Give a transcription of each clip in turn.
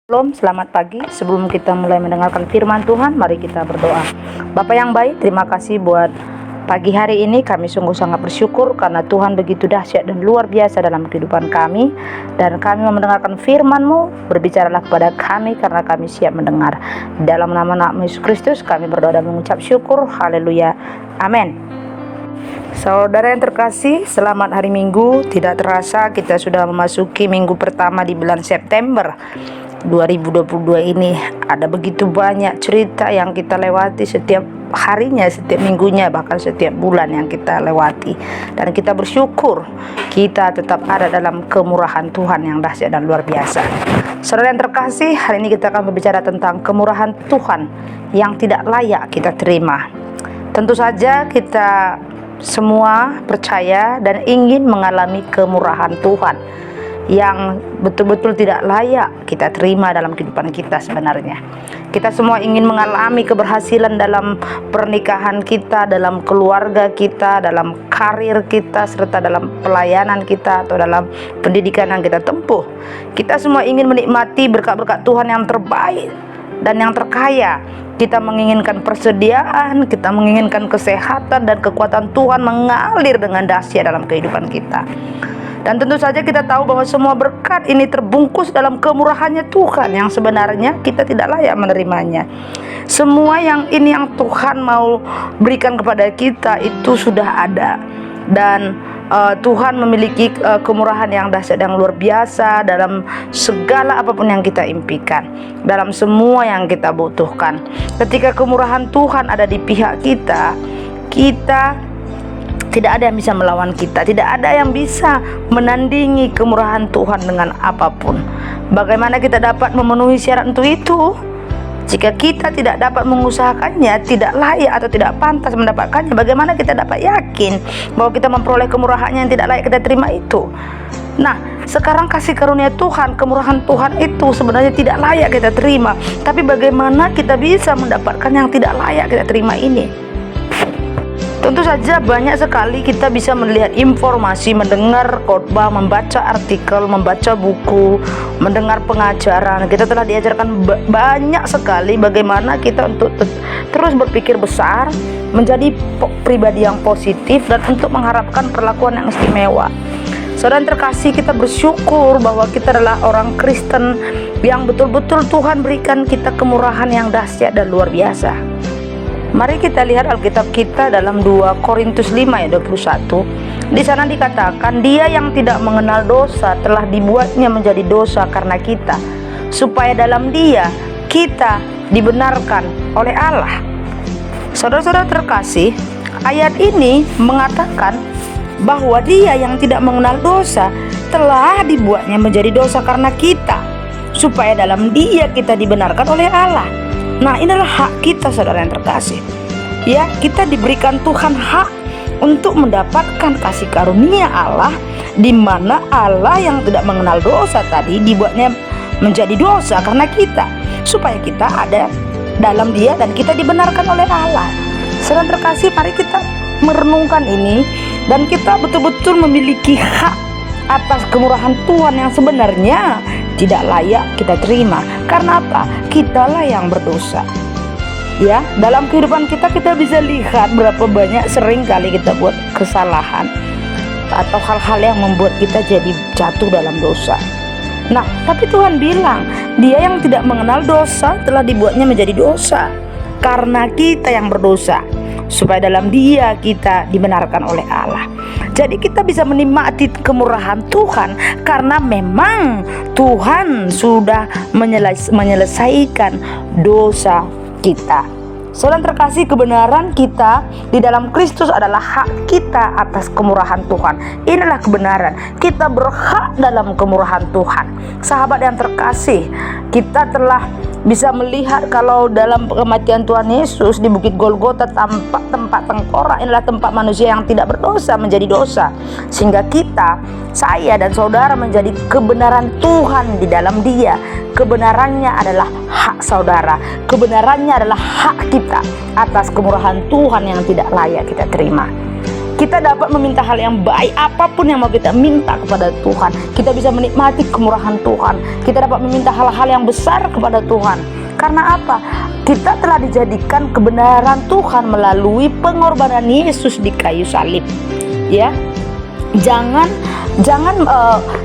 Shalom, selamat pagi. Sebelum kita mulai mendengarkan firman Tuhan, mari kita berdoa. Bapa yang baik, terima kasih buat pagi hari ini. Kami sungguh sangat bersyukur karena Tuhan begitu dahsyat dan luar biasa dalam kehidupan kami. Dan kami mau mendengarkan firman-Mu, berbicaralah kepada kami karena kami siap mendengar. Dalam nama Yesus Kristus kami berdoa dan mengucap syukur. Haleluya. Amin. Saudara yang terkasih, selamat hari Minggu. Tidak terasa kita sudah memasuki minggu pertama di bulan September 2022 ini. Ada begitu banyak cerita yang kita lewati setiap harinya, setiap minggunya, bahkan setiap bulan yang kita lewati. Dan kita bersyukur kita tetap ada dalam kemurahan Tuhan yang dahsyat dan luar biasa. Saudara yang terkasih, hari ini kita akan berbicara tentang kemurahan Tuhan yang tidak layak kita terima. Tentu saja kita semua percaya dan ingin mengalami kemurahan Tuhan yang betul-betul tidak layak kita terima dalam kehidupan kita sebenarnya. Kita semua ingin mengalami keberhasilan dalam pernikahan kita, dalam keluarga kita, dalam karir kita, serta dalam pelayanan kita atau dalam pendidikan yang kita tempuh. Kita semua ingin menikmati berkat-berkat Tuhan yang terbaik dan yang terkaya. Kita menginginkan persediaan, kita menginginkan kesehatan dan kekuatan Tuhan mengalir dengan dahsyat dalam kehidupan kita. Dan tentu saja kita tahu bahwa semua berkat ini terbungkus dalam kemurahannya Tuhan yang sebenarnya kita tidak layak menerimanya. Semua yang Tuhan mau berikan kepada kita itu sudah ada. Dan Tuhan memiliki kemurahan yang dahsyat yang luar biasa dalam segala apapun yang kita impikan, dalam semua yang kita butuhkan. Ketika kemurahan Tuhan ada di pihak kita, tidak ada yang bisa melawan kita, tidak ada yang bisa menandingi kemurahan Tuhan dengan apapun. Bagaimana kita dapat memenuhi syarat untuk itu? Jika kita tidak dapat mengusahakannya, tidak layak atau tidak pantas mendapatkannya, bagaimana kita dapat yakin bahwa kita memperoleh kemurahannya yang tidak layak kita terima itu? Nah, sekarang kasih karunia Tuhan, kemurahan Tuhan itu sebenarnya tidak layak kita terima. Tapi bagaimana kita bisa mendapatkan yang tidak layak kita terima ini? Tentu saja banyak sekali kita bisa melihat informasi, mendengar khotbah, membaca artikel, membaca buku, mendengar pengajaran. Kita telah diajarkan banyak sekali bagaimana kita untuk terus berpikir besar, menjadi pribadi yang positif, dan untuk mengharapkan perlakuan yang istimewa. Saudara terkasih, kita bersyukur bahwa kita adalah orang Kristen yang betul-betul Tuhan berikan kita kemurahan yang dahsyat dan luar biasa. Mari kita lihat Alkitab kita dalam 2 Korintus 5 ayat 21. Di sana dikatakan, Dia yang tidak mengenal dosa telah dibuatnya menjadi dosa karena kita, supaya dalam Dia kita dibenarkan oleh Allah. Saudara-saudara terkasih, ayat ini mengatakan bahwa Dia yang tidak mengenal dosa telah dibuatnya menjadi dosa karena kita, supaya dalam Dia kita dibenarkan oleh Allah. Nah, inilah hak kita, saudara yang terkasih. Ya, kita diberikan Tuhan hak untuk mendapatkan kasih karunia Allah, di mana Allah yang tidak mengenal dosa tadi dibuatnya menjadi dosa karena kita, supaya kita ada dalam Dia dan kita dibenarkan oleh Allah. Saudara terkasih, mari kita merenungkan ini dan kita betul-betul memiliki hak atas kemurahan Tuhan yang sebenarnya tidak layak kita terima. Karena apa? Kitalah yang berdosa. Ya, dalam kehidupan kita bisa lihat berapa banyak sering kali kita buat kesalahan atau hal-hal yang membuat kita jadi jatuh dalam dosa. Nah, tapi Tuhan bilang, Dia yang tidak mengenal dosa telah dibuatnya menjadi dosa karena kita yang berdosa, supaya dalam Dia kita dibenarkan oleh Allah. Jadi kita bisa menikmati kemurahan Tuhan karena memang Tuhan sudah menyelesaikan dosa kita. Saudara terkasih, kebenaran kita di dalam Kristus adalah hak kita atas kemurahan Tuhan. Inilah kebenaran. Kita berhak dalam kemurahan Tuhan. Sahabat yang terkasih, kita telah bisa melihat kalau dalam kematian Tuhan Yesus di Bukit Golgota, tempat tengkorak inilah tempat manusia yang tidak berdosa menjadi dosa, sehingga kita, saya dan saudara menjadi kebenaran Tuhan di dalam Dia. Kebenarannya adalah hak saudara, kebenarannya adalah hak kita atas kemurahan Tuhan yang tidak layak kita terima. Kita dapat meminta hal yang baik, apapun yang mau kita minta kepada Tuhan. Kita bisa menikmati kemurahan Tuhan. Kita dapat meminta hal-hal yang besar kepada Tuhan. Karena apa? Kita telah dijadikan kebenaran Tuhan melalui pengorbanan Yesus di kayu salib. Ya, jangan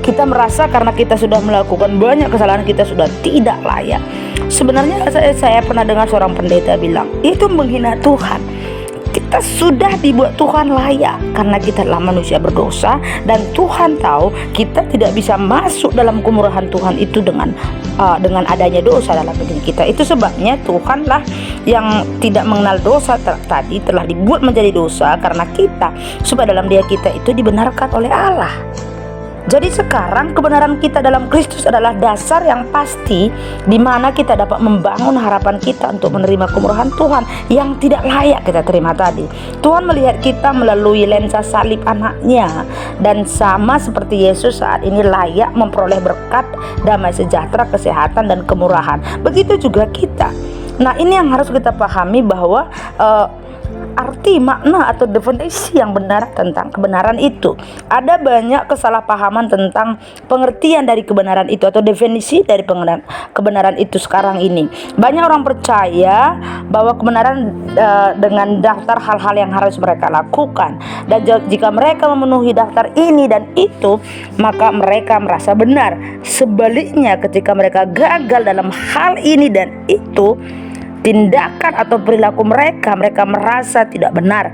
kita merasa karena kita sudah melakukan banyak kesalahan kita sudah tidak layak. Sebenarnya saya pernah dengar seorang pendeta bilang, itu menghina Tuhan. Kita sudah dibuat Tuhan layak karena kita adalah manusia berdosa, dan Tuhan tahu kita tidak bisa masuk dalam kemurahan Tuhan itu dengan adanya dosa dalam diri kita. Itu sebabnya Tuhanlah yang tidak mengenal dosa tadi telah dibuat menjadi dosa karena kita, supaya dalam dia kita itu dibenarkan oleh Allah. Jadi sekarang kebenaran kita dalam Kristus adalah dasar yang pasti di mana kita dapat membangun harapan kita untuk menerima kemurahan Tuhan yang tidak layak kita terima tadi. Tuhan melihat kita melalui lensa salib anaknya, dan sama seperti Yesus saat ini layak memperoleh berkat, damai sejahtera, kesehatan, dan kemurahan. Begitu juga kita. Nah, ini yang harus kita pahami, bahwa arti, makna, atau definisi yang benar tentang kebenaran itu. Ada banyak kesalahpahaman tentang pengertian dari kebenaran itu atau definisi dari kebenaran itu sekarang ini. Banyak orang percaya bahwa kebenaran dengan daftar hal-hal yang harus mereka lakukan, dan jika mereka memenuhi daftar ini dan itu, maka mereka merasa benar. Sebaliknya, ketika mereka gagal dalam hal ini dan itu, tindakan atau perilaku mereka merasa tidak benar.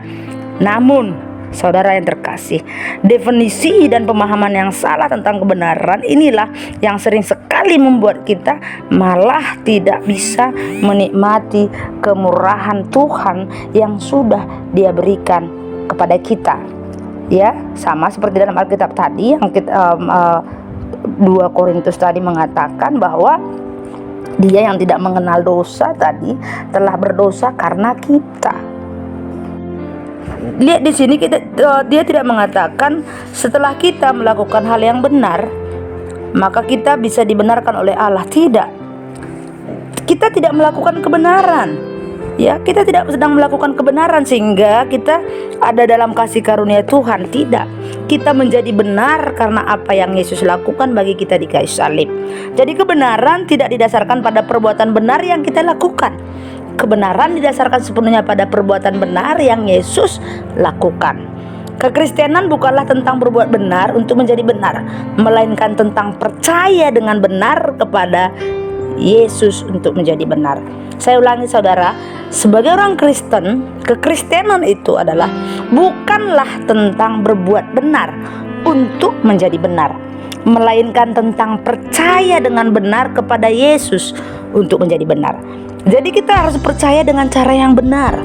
Namun, saudara yang terkasih, definisi dan pemahaman yang salah tentang kebenaran inilah yang sering sekali membuat kita malah tidak bisa menikmati kemurahan Tuhan yang sudah Dia berikan kepada kita. Ya, sama seperti dalam Alkitab tadi yang 2 Korintus tadi mengatakan bahwa Dia yang tidak mengenal dosa tadi telah berdosa karena kita. Lihat di sini dia tidak mengatakan setelah kita melakukan hal yang benar maka kita bisa dibenarkan oleh Allah. Tidak. Kita tidak melakukan kebenaran. Ya, kita tidak sedang melakukan kebenaran sehingga kita ada dalam kasih karunia Tuhan. Tidak. Kita menjadi benar karena apa yang Yesus lakukan bagi kita di kayu salib. Jadi kebenaran tidak didasarkan pada perbuatan benar yang kita lakukan. Kebenaran didasarkan sepenuhnya pada perbuatan benar yang Yesus lakukan. Kekristenan bukanlah tentang berbuat benar untuk menjadi benar, melainkan tentang percaya dengan benar kepada Yesus untuk menjadi benar. Saya ulangi saudara, sebagai orang Kristen, kekristenan itu adalah bukanlah tentang berbuat benar untuk menjadi benar, melainkan tentang percaya dengan benar kepada Yesus untuk menjadi benar. Jadi kita harus percaya dengan cara yang benar.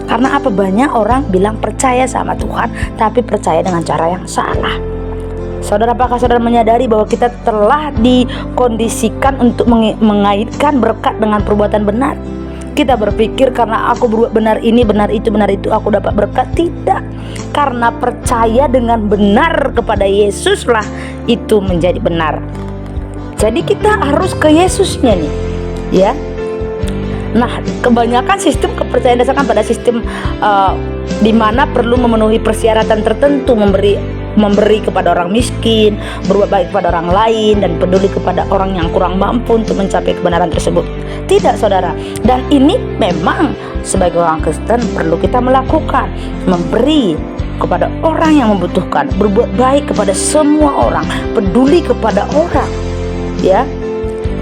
Karena apa? Banyak orang bilang percaya sama Tuhan, tapi percaya dengan cara yang salah. Saudara, apakah saudara menyadari bahwa kita telah dikondisikan untuk mengaitkan berkat dengan perbuatan benar? Kita berpikir karena aku berbuat benar ini, benar itu, aku dapat berkat. Tidak. Karena percaya dengan benar kepada Yesuslah itu menjadi benar. Jadi kita harus ke Yesusnya nih, ya. Nah, kebanyakan sistem kepercayaan dasarkan pada sistem di mana perlu memenuhi persyaratan tertentu, memberi kepada orang miskin, berbuat baik kepada orang lain, dan peduli kepada orang yang kurang mampu untuk mencapai kebenaran tersebut. Tidak, saudara. Dan ini memang sebagai orang Kristen perlu kita melakukan, memberi kepada orang yang membutuhkan, berbuat baik kepada semua orang, peduli kepada orang. Ya,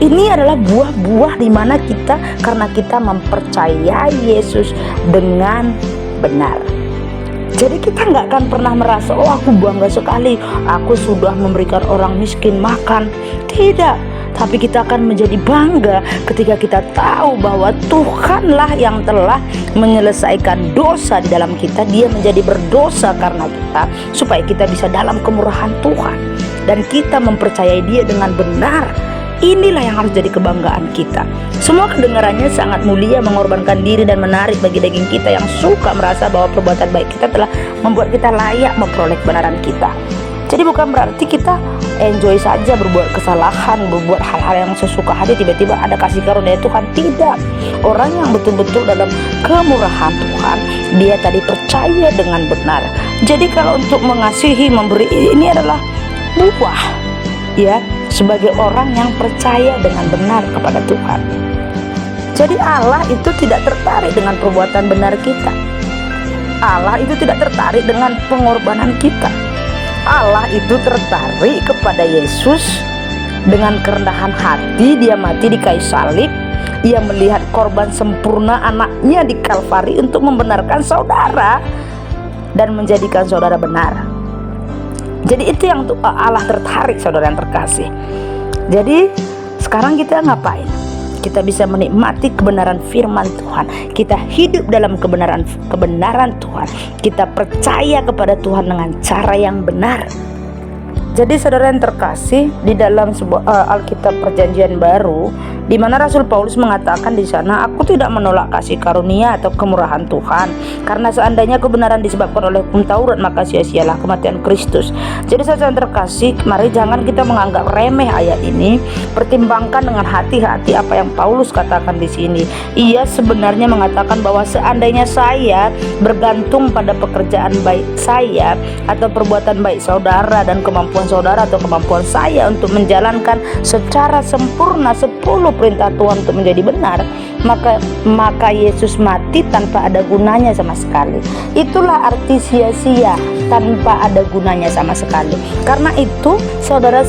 ini adalah buah-buah di mana kita, karena kita mempercayai Yesus dengan benar. Jadi kita nggak akan pernah merasa, oh aku bangga sekali, aku sudah memberikan orang miskin makan. Tidak, tapi kita akan menjadi bangga ketika kita tahu bahwa Tuhanlah yang telah menyelesaikan dosa di dalam kita. Dia menjadi berdosa karena kita, supaya kita bisa dalam kemurahan Tuhan. Dan kita mempercayai Dia dengan benar. Inilah yang harus jadi kebanggaan kita. Semua kedengarannya sangat mulia, mengorbankan diri dan menarik bagi daging kita yang suka merasa bahwa perbuatan baik kita telah membuat kita layak memperoleh kebenaran kita. Jadi bukan berarti kita enjoy saja berbuat kesalahan, berbuat hal-hal yang sesuka hati, tiba-tiba ada kasih karunia Tuhan. Tidak. Orang yang betul-betul dalam kemurahan Tuhan, dia tadi percaya dengan benar. Jadi kalau untuk mengasihi, memberi, ini adalah buah, ya, sebagai orang yang percaya dengan benar kepada Tuhan. Jadi Allah itu tidak tertarik dengan perbuatan benar kita. Allah itu tidak tertarik dengan pengorbanan kita. Allah itu tertarik kepada Yesus. Dengan kerendahan hati dia mati di kayu salib. Ia melihat korban sempurna anaknya di Kalvari untuk membenarkan saudara dan menjadikan saudara benar. Jadi itu yang Allah tertarik, saudara yang terkasih. Jadi sekarang kita ngapain? Kita bisa menikmati kebenaran firman Tuhan. Kita hidup dalam kebenaran Tuhan. Kita percaya kepada Tuhan dengan cara yang benar. Jadi saudara yang terkasih, di dalam sebuah Alkitab Perjanjian Baru, di mana Rasul Paulus mengatakan di sana, aku tidak menolak kasih karunia atau kemurahan Tuhan, karena seandainya kebenaran disebabkan oleh hukum Taurat, maka sia-sialah kematian Kristus. Jadi saudara yang terkasih, mari jangan kita menganggap remeh ayat ini. Pertimbangkan dengan hati-hati apa yang Paulus katakan di sini. Ia sebenarnya mengatakan bahwa seandainya saya bergantung pada pekerjaan baik saya atau perbuatan baik saudara dan kemampuan saudara atau kemampuan saya untuk menjalankan secara sempurna 10 perintah Tuhan untuk menjadi benar, maka Yesus mati tanpa ada gunanya sama sekali. Itulah arti sia-sia, tanpa ada gunanya sama sekali. Karena itu saudara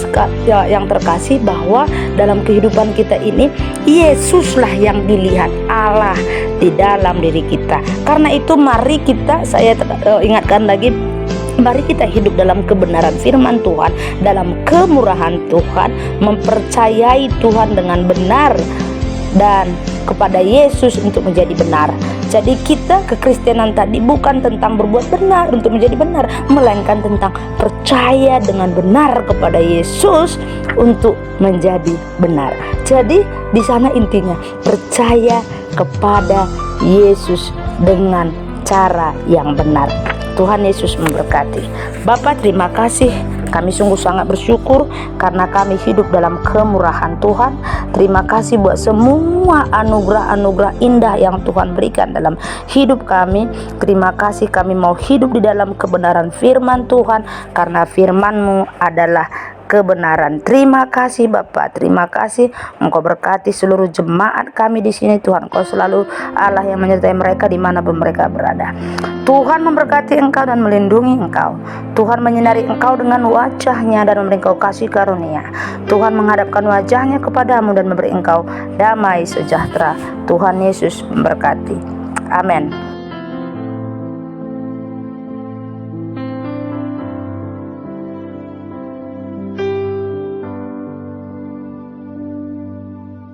yang terkasih, bahwa dalam kehidupan kita ini Yesuslah yang dilihat Allah di dalam diri kita. Karena itu mari kita, saya ingatkan lagi, mari kita hidup dalam kebenaran firman Tuhan, dalam kemurahan Tuhan, mempercayai Tuhan dengan benar dan kepada Yesus untuk menjadi benar. Jadi kita kekristenan tadi bukan tentang berbuat benar untuk menjadi benar, melainkan tentang percaya dengan benar kepada Yesus untuk menjadi benar. Jadi di sana intinya percaya kepada Yesus dengan cara yang benar. Tuhan Yesus memberkati. Bapa, terima kasih. Kami sungguh sangat bersyukur karena kami hidup dalam kemurahan Tuhan. Terima kasih buat semua anugerah-anugerah indah yang Tuhan berikan dalam hidup kami. Terima kasih, kami mau hidup di dalam kebenaran firman Tuhan, karena firman-Mu adalah kebenaran. Terima kasih Bapa, terima kasih. Engkau berkati seluruh jemaat kami di sini Tuhan. Engkau selalu Allah yang menyertai mereka dimanapun mereka berada. Tuhan memberkati engkau dan melindungi engkau. Tuhan menyinari engkau dengan wajah-Nya dan memberi engkau kasih karunia. Tuhan menghadapkan wajah-Nya kepadamu dan memberi engkau damai sejahtera. Tuhan Yesus memberkati. Amin.